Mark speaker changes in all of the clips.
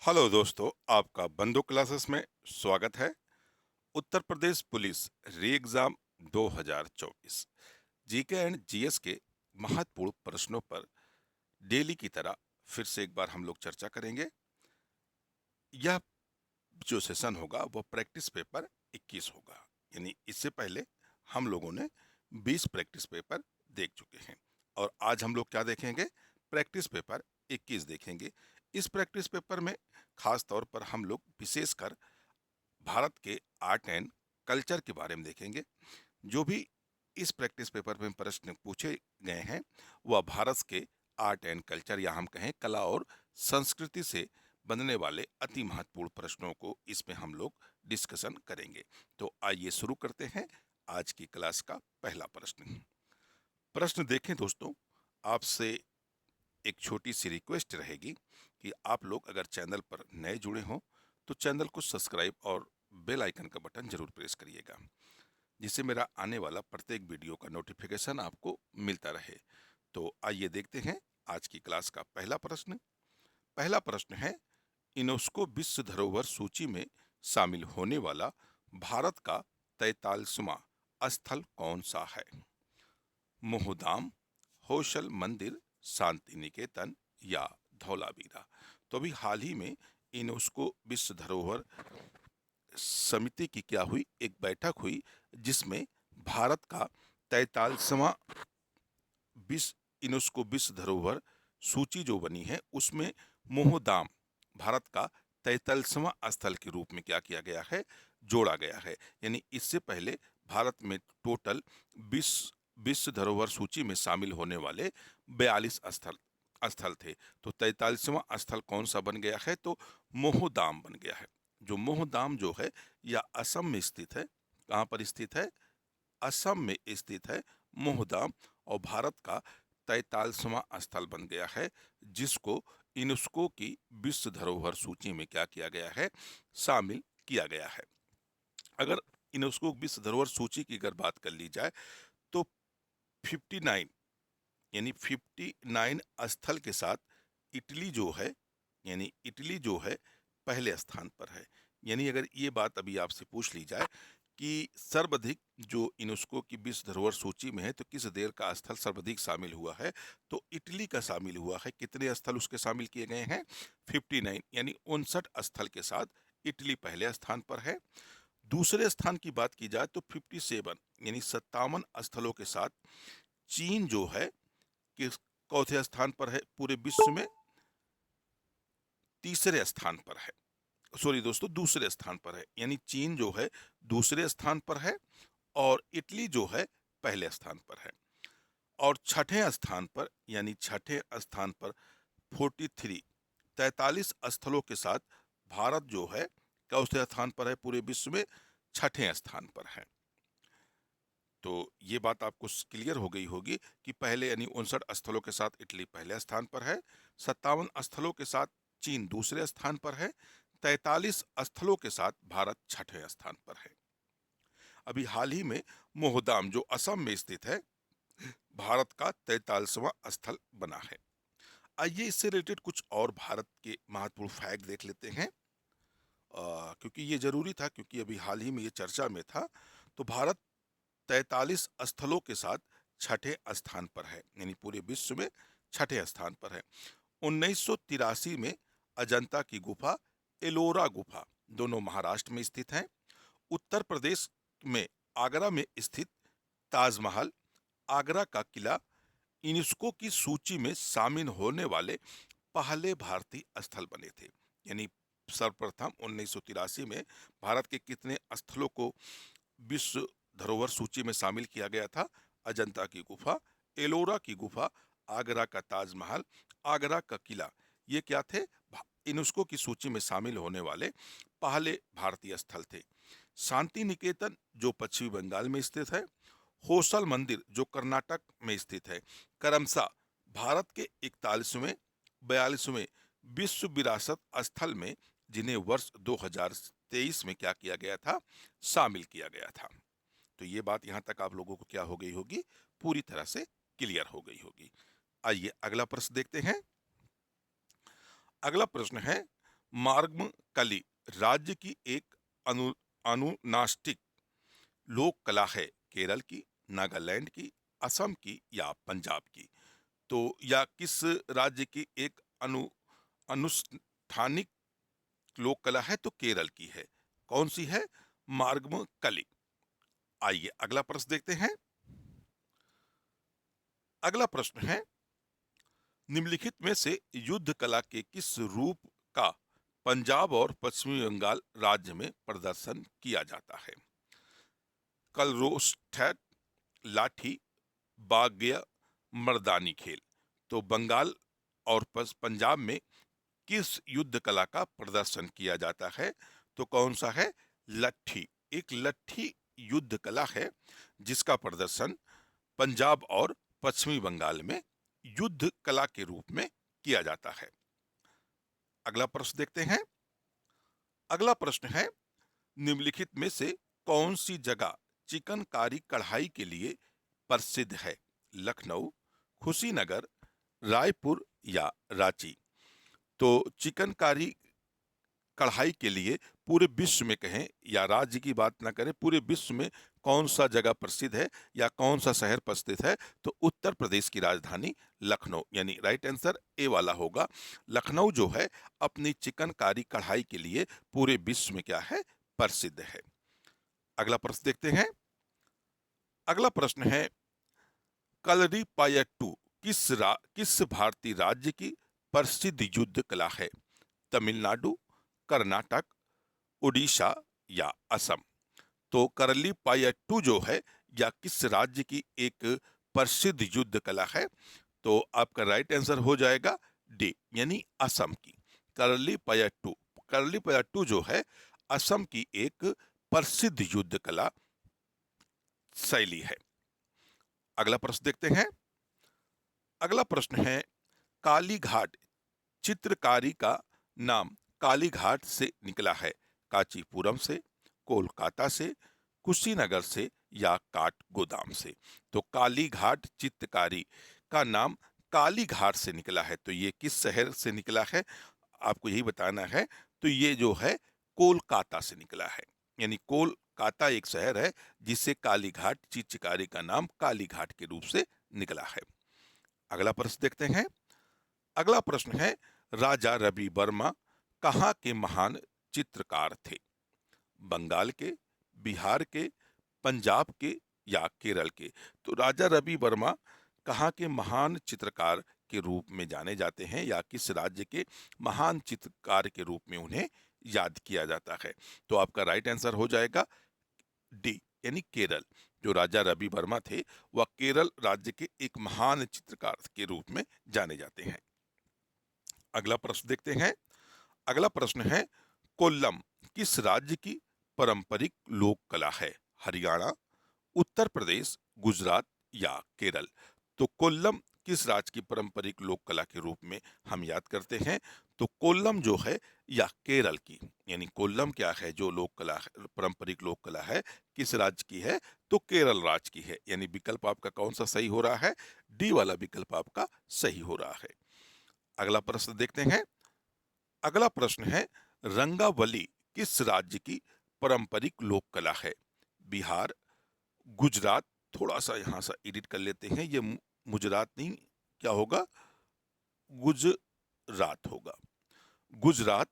Speaker 1: Hello दोस्तों, आपका बंदो क्लासेस में स्वागत है। Uttar Pradesh police re exam 2024 GK and GS के महत्वपूर्ण प्रश्नों पर डेली की तरह फिर से एक बार हम लोग चर्चा करेंगे। यह जो सेशन होगा वो प्रैक्टिस पेपर 21 होगा, यानी इससे पहले हम लोगों ने 20 प्रैक्टिस पेपर देख चुके हैं और आज हम लोग क्या देखेंगे? प्रैक्टिस पेपर 21 देखेंगे। इस प्रैक्टिस पेपर में खास तौर पर हम लोग विशेषकर भारत के आर्ट एंड कल्चर के बारे में देखेंगे। जो भी इस प्रैक्टिस पेपर में प्रश्न पूछे गए हैं वह भारत के आर्ट एंड कल्चर या हम कहें कला और संस्कृति से बनने वाले अति महत्वपूर्ण प्रश्नों को इसमें हम लोग डिस्कशन करेंगे। तो आइए शुरू करते हैं आज की क्लास का पहला प्रश्न। प्रश्न देखें दोस्तों, आपसे एक छोटी सी रिक्वेस्ट रहेगी कि आप लोग अगर चैनल पर नए जुड़े हों तो चैनल को सब्सक्राइब और बेल आइकन का बटन जरूर प्रेस करिएगा, जिससे मेरा आने वाला प्रत्येक वीडियो का नोटिफिकेशन आपको मिलता रहे। तो आइए देखते हैं आज की क्लास का पहला प्रश्न। पहला प्रश्न है, यूनेस्को विश्व धरोहर सूची में शामिल होने वाला भारत का 43वां स्थल कौन सा है? मोहदाम, होशल मंदिर, शांति निकेतन या धौलावीरा। तो अभी हाल ही में यूनेस्को विश्व धरोहर समिति की क्या हुई, एक बैठक हुई जिसमें भारत का 43वां विश्व यूनेस्को विश्व धरोहर सूची जो बनी है उसमें मोहदाम भारत का 43वां स्थल के रूप में क्या किया गया है? जोड़ा गया है। यानी इससे पहले भारत में टोटल विश्व धरोहर सूची में शामिल होने वाले 42 स्थल स्थल थे। तो 43वां स्थल कौन सा बन गया है? तो मोहदाम बन गया है। जो मोहदाम जो है यह असम में स्थित है। कहाँ पर स्थित है? असम में स्थित है मोहदाम। और भारत का 43वां स्थल बन गया है जिसको यूनेस्को की विश्व धरोहर सूची में क्या किया गया है? शामिल किया गया है। अगर यूनेस्को विश्व धरोहर सूची की अगर बात कर ली जाए तो 59 यानी 59 स्थल के साथ इटली जो है, यानी इटली जो है पहले स्थान पर है। यानी अगर ये बात अभी आपसे पूछ ली जाए कि सर्वाधिक जो यूनेस्को की विश्व धरोहर सूची में है तो किस देश का स्थल सर्वाधिक शामिल हुआ है, तो इटली का शामिल हुआ है। कितने स्थल उसके शामिल किए गए हैं? 59 यानी 59 स्थल के साथ इटली पहले स्थान पर है। दूसरे स्थान की बात की जाए तो 57 यानी 57 स्थलों के साथ चीन जो है किस चौथे स्थान पर है पूरे विश्व में? तीसरे स्थान पर है। सॉरी दोस्तों, दूसरे स्थान पर है। यानी चीन जो है दूसरे स्थान पर है और इटली जो है पहले स्थान पर है। और छठे स्थान पर, यानी छठे स्थान पर 43 स्थलों के साथ भारत जो है चौथे स्थान पर है पूरे विश्व में? छठे स्थान पर है। तो ये बात आपको क्लियर हो गई होगी कि पहले यानी 59 स्थलों के साथ इटली पहले स्थान पर है, 57 स्थलों के साथ चीन दूसरे स्थान पर है, 43 स्थलों के साथ भारत छठे स्थान पर है। अभी हाल ही में मोहदाम जो असम में स्थित है भारत का 43वां स्थल बना है। आइए इससे रिलेटेड कुछ और भारत के महत्वपूर्ण फैक्ट देख लेते हैं, क्योंकि ये जरूरी था, क्योंकि अभी हाल ही में ये चर्चा में था। तो भारत 43 स्थलों के साथ छठे स्थान पर है, यानी पूरे विश्व में छठे स्थान पर है। 1983 में अजंता की गुफा, एलोरा गुफा दोनों महाराष्ट्र में स्थित हैं। उत्तर प्रदेश में आगरा में स्थित ताजमहल, आगरा का किला यूनेस्को की सूची में शामिल होने वाले पहले भारतीय स्थल बने थे। यानी सर्वप्रथम 1983 में भारत के कितने स्थलों को विश्व धरोहर सूची में शामिल किया गया था? अजंता की गुफा, एलोरा की गुफा, आगरा का ताजमहल, आगरा का किला। ये क्या थे? यूनेस्को की सूची में शामिल होने वाले पहले भारतीय स्थल थे। शांति निकेतन जो पश्चिमी बंगाल में स्थित है, होसल मंदिर जो कर्नाटक में स्थित है, करमसा भारत के 41वें 42वें विश्व विरासत स्थल में, जिन्हें वर्ष 2023 में क्या किया गया था? शामिल किया गया था। तो ये बात यहाँ तक आप लोगों को क्या हो गई होगी? पूरी तरह से क्लियर हो गई होगी। आइए अगला प्रश्न देखते हैं। अगला प्रश्न है, मार्गम कली राज्य की एक अनुनाष्टिक लोक कला है, केरल की, नागालैंड की, असम की या पंजाब की। तो या किस राज्य की एक अनुष्ठानिक लोक कला है, तो केरल की है। कौन सी है? मार्गम कली। आइए अगला प्रश्न देखते हैं। अगला प्रश्न है, निम्नलिखित में से युद्ध कला के किस रूप का पंजाब और पश्चिमी बंगाल राज्य में प्रदर्शन किया जाता है? कलरोस्टेट, लाठी, बाग्य, मर्दानी खेल। तो बंगाल और पंजाब में किस युद्ध कला का प्रदर्शन किया जाता है? तो कौन सा है? लट्ठी। एक लट्ठी युद्ध कला है जिसका प्रदर्शन पंजाब और पश्चिमी बंगाल में युद्ध कला के रूप में किया जाता है। अगला प्रश्न देखते हैं। अगला प्रश्न है, निम्नलिखित में से कौन सी जगह चिकनकारी कढ़ाई के लिए प्रसिद्ध है? लखनऊ, कुशीनगर, रायपुर या रांची। तो चिकनकारी कढ़ाई के लिए पूरे विश्व में कहें या राज्य की बात ना करें, पूरे विश्व में कौन सा जगह प्रसिद्ध है या कौन सा शहर प्रसिद्ध है? तो उत्तर प्रदेश की राजधानी लखनऊ, यानी राइट आंसर ए वाला होगा। लखनऊ जो है अपनी चिकनकारी कढ़ाई के लिए पूरे विश्व में क्या है? प्रसिद्ध है। अगला प्रश्न देखते हैं। अगला प्रश्न है, कलरीपायट्टू किस भारतीय राज्य की प्रसिद्ध युद्ध कला है? तमिलनाडु, कर्नाटक, उड़ीसा या असम। तो करलीपायट्टू जो है या किस राज्य की एक प्रसिद्ध युद्ध कला है? तो आपका राइट आंसर हो जाएगा डी, यानी असम की। करलीपायट्टू, करलीपायट्टू जो है असम की एक प्रसिद्ध युद्ध कला शैली है। अगला प्रश्न देखते हैं। अगला प्रश्न है, काली घाट चित्रकारी का नाम काली घाट से निकला है? कांचीपुरम से, कोलकाता से, कुशीनगर से या काठगोदाम से। तो काली घाट चित्रकारी का नाम काली घाट से निकला है। तो ये किस शहर से निकला है? आपको यही बताना है। तो ये जो है कोलकाता से निकला है, यानी कोलकाता एक शहर है जिससे काली घाट चित्रकारी का नाम काली घाट के रूप से निकला है। अगला प्रश्न देखते हैं। अगला प्रश्न है, राजा रवि वर्मा कहाँ के महान चित्रकार थे? बंगाल के, बिहार के, पंजाब के या केरल के। तो राजा रवि वर्मा कहाँ के महान चित्रकार के रूप में जाने जाते हैं या किस राज्य के महान चित्रकार के रूप में उन्हें याद किया जाता है? तो आपका राइट आंसर हो जाएगा डी, यानी केरल। जो राजा रवि वर्मा थे वह केरल राज्य के एक महान चित्रकार के रूप में जाने जाते हैं। अगला प्रश्न देखते हैं। अगला प्रश्न है, कोल्लम किस राज्य की पारंपरिक लोक कला है? हरियाणा, उत्तर प्रदेश, गुजरात या केरल। तो कोल्लम किस राज्य की पारंपरिक लोक कला के रूप में हम याद करते हैं? तो कोल्लम जो है या केरल की, यानी कोल्लम क्या है जो लोक कला है, पारंपरिक लोक कला है, किस राज्य की है? तो केरल राज्य की है। यानी विकल्प आपका कौन सा सही हो रहा है? डी वाला विकल्प आपका सही हो रहा है। अगला प्रश्न देखते हैं। अगला प्रश्न है, रंगावली किस राज्य की पारंपरिक लोक कला है? बिहार, गुजरात, थोड़ा सा यहां सा एडिट कर लेते हैं, ये गुजरात नहीं, क्या होगा? गुजरात होगा। गुजरात,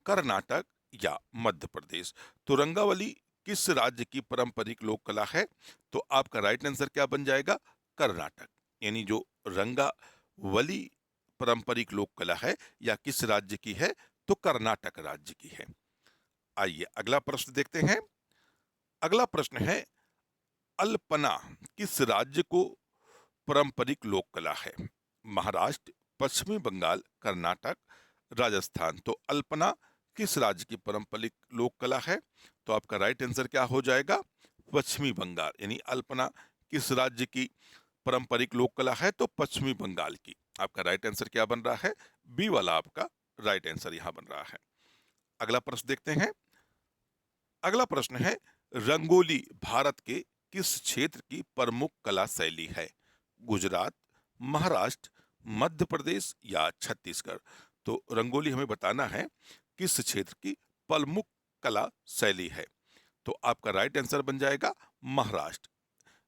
Speaker 1: कर्नाटक या मध्य प्रदेश। तो रंगावली किस राज्य की पारंपरिक लोक कला है? तो आपका राइट आंसर क्या बन जाएगा? कर्नाटक। यानी जो रंगावली पारंपरिक लोक कला है या किस राज्य की है? तो कर्नाटक राज्य की है। आइए अगला प्रश्न देखते हैं। अगला प्रश्न है, अल्पना किस राज्य को पारंपरिक लोक कला है? महाराष्ट्र, पश्चिमी बंगाल, कर्नाटक, राजस्थान। तो अल्पना किस राज्य की पारंपरिक लोक कला है? तो आपका राइट आंसर क्या हो जाएगा? पश्चिमी बंगाल। यानी अल्पना किस राज्य की पारंपरिक लोक कला है? तो पश्चिमी बंगाल की। आपका राइट आंसर क्या बन रहा है? बी वाला आपका राइट आंसर यहां बन रहा है। अगला प्रश्न देखते हैं। अगला प्रश्न है, रंगोली भारत के किस क्षेत्र की प्रमुख कला शैली है? गुजरात, महाराष्ट्र, मध्य प्रदेश या छत्तीसगढ़। तो रंगोली हमें बताना है किस क्षेत्र की प्रमुख कला शैली है? तो आपका राइट आंसर बन जाएगा महाराष्ट्र।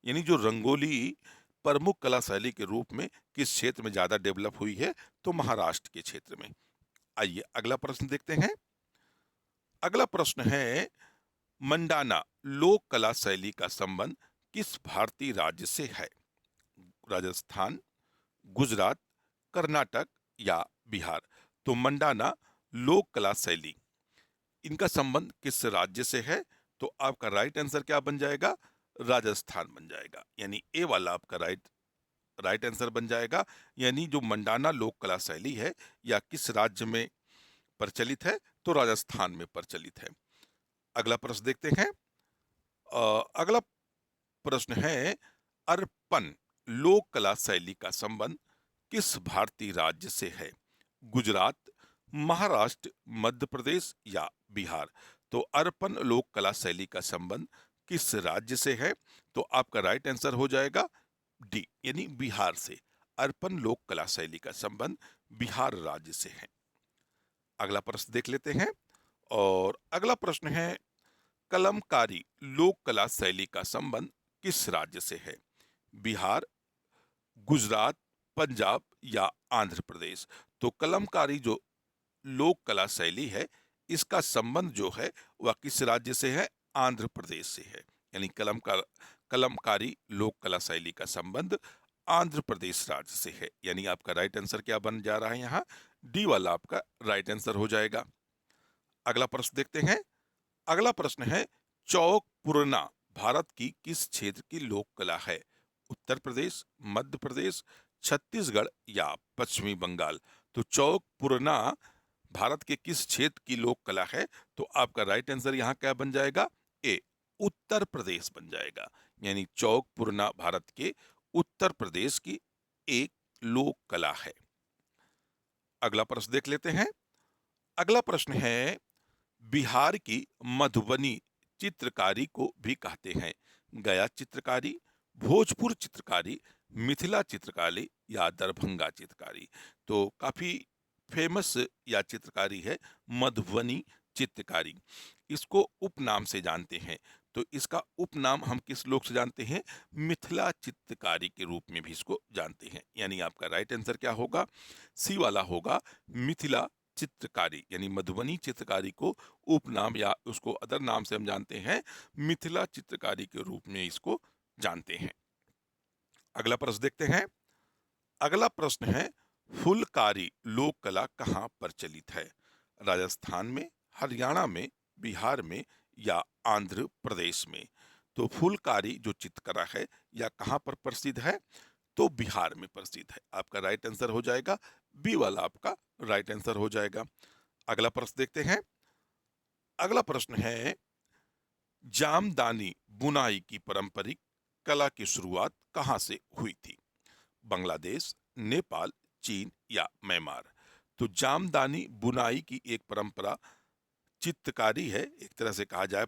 Speaker 1: यानी जो रंगोली प्रमुख कला शैली के रूप में किस क्षेत्र में ज्यादा डेवलप हुई है? तो महाराष्ट्र के क्षेत्र में। आइए अगला प्रश्न देखते हैं। अगला प्रश्न है, मंडाना लोक कला शैली का संबंध किस भारतीय राज्य से है? राजस्थान, गुजरात, कर्नाटक या बिहार? तो मंडाना लोक कला शैली, इनका संबंध किस राज्य से है? तो आपका राइट आंसर क्या बन जाएगा? राजस्थान बन जाएगा। यानी ए वाला आपका राइट आंसर बन जाएगा। यानी जो मंडाना लोक कला शैली है या किस राज्य में प्रचलित है? तो राजस्थान में प्रचलित है। अगला प्रश्न देखते हैं। अगला प्रश्न है, अर्पण लोक कला शैली का संबंध किस भारतीय राज्य से है? गुजरात, महाराष्ट्र, मध्य प्रदेश या बिहार? तो अर्पण लोक कला शैली का संबंध किस राज्य से है? तो आपका राइट आंसर हो जाएगा डी, यानी बिहार से। अर्पण लोक कला शैली का संबंध बिहार राज्य से है। अगला प्रश्न देख लेते हैं। और अगला प्रश्न है, कलमकारी लोक कला शैली का संबंध किस राज्य से है? बिहार, गुजरात, पंजाब या आंध्र प्रदेश? तो कलमकारी जो लोक कला शैली है, इसका संबंध जो है वह किस राज्य से है? आंध्र प्रदेश से है। यानी कलमकारी लोक कला शैली का संबंध आंध्र प्रदेश राज्य से है। यानी आपका राइट आंसर क्या बन जा रहा है? यहाँ डी वाला आपका राइट आंसर हो जाएगा। अगला प्रश्न देखते हैं। अगला प्रश्न है, चौक पुरना भारत की किस क्षेत्र की लोक कला है? उत्तर प्रदेश, मध्य प्रदेश, छत्तीसगढ़ या पश्चिमी बंगाल? तो चौक पुरना भारत के किस क्षेत्र की लोक कला है? तो आपका राइट आंसर यहाँ क्या बन जाएगा? ए, उत्तर प्रदेश बन जाएगा। यानी चौक पुरना भारत के उत्तर प्रदेश की एक लोक कला है। अगला प्रश्न देख लेते हैं। अगला प्रश्न है, बिहार की मधुबनी चित्रकारी को भी कहते हैं गया चित्रकारी, भोजपुर चित्रकारी, मिथिला चित्रकारी या दरभंगा चित्रकारी? तो काफी फेमस या चित्रकारी है मधुबनी चित्रकारी। इसको उपनाम से जानते हैं। तो इसका उपनाम हम किस लोग से जानते हैं? मिथिला चित्रकारी के रूप में भी इसको जानते हैं। यानी आपका राइट आंसर क्या होगा? सी वाला होगा, मिथिला चित्रकारी। यानी मधुबनी चित्रकारी को उपनाम या उसको अदर नाम से हम जानते हैं मिथिला चित्रकारी के रूप में इसको जानते हैं। अगला प्रश्न देखते हैं। अगला प्रश्न है, फुलकारी लोक कला कहाँ प्रचलित है? राजस्थान में, हरियाणा में, बिहार में या आंध्र प्रदेश में? तो फुलकारी जो चित्रकला है या कहाँ पर प्रसिद्ध है? तो बिहार में प्रसिद्ध है। आपका राइट आंसर हो जाएगा बी वाला, आपका राइट आंसर हो जाएगा। अगला प्रश्न देखते हैं। अगला प्रश्न है, जामदानी बुनाई की पारंपरिक कला की शुरुआत कहाँ से हुई थी? बांग्लादेश, नेपाल, चीन या म्यांमार? तो जामदानी बुनाई की एक परंपरा चित्रकारी है, एक तरह से कहा जाए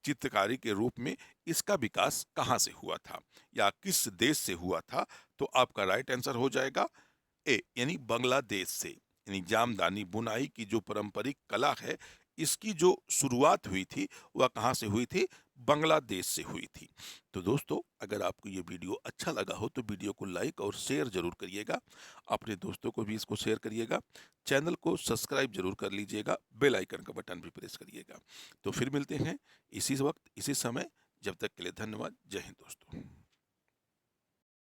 Speaker 1: चित्रकारी के रूप में। इसका विकास कहाँ से हुआ था या किस देश से हुआ था? तो आपका राइट आंसर हो जाएगा ए, यानी बांग्लादेश से। यानी जामदानी बुनाई की जो पारंपरिक कला है, इसकी जो शुरुआत हुई थी वह कहाँ से हुई थी? बांग्लादेश से हुई थी। तो दोस्तों, अगर आपको ये वीडियो अच्छा लगा हो तो वीडियो को लाइक और शेयर जरूर करिएगा। अपने दोस्तों को भी इसको शेयर करिएगा। चैनल को सब्सक्राइब जरूर कर लीजिएगा। बेल आइकन का बटन भी प्रेस करिएगा। तो फिर मिलते हैं इसी वक्त इसी समय। जब तक के लिए धन्यवाद। जय हिंद दोस्तों।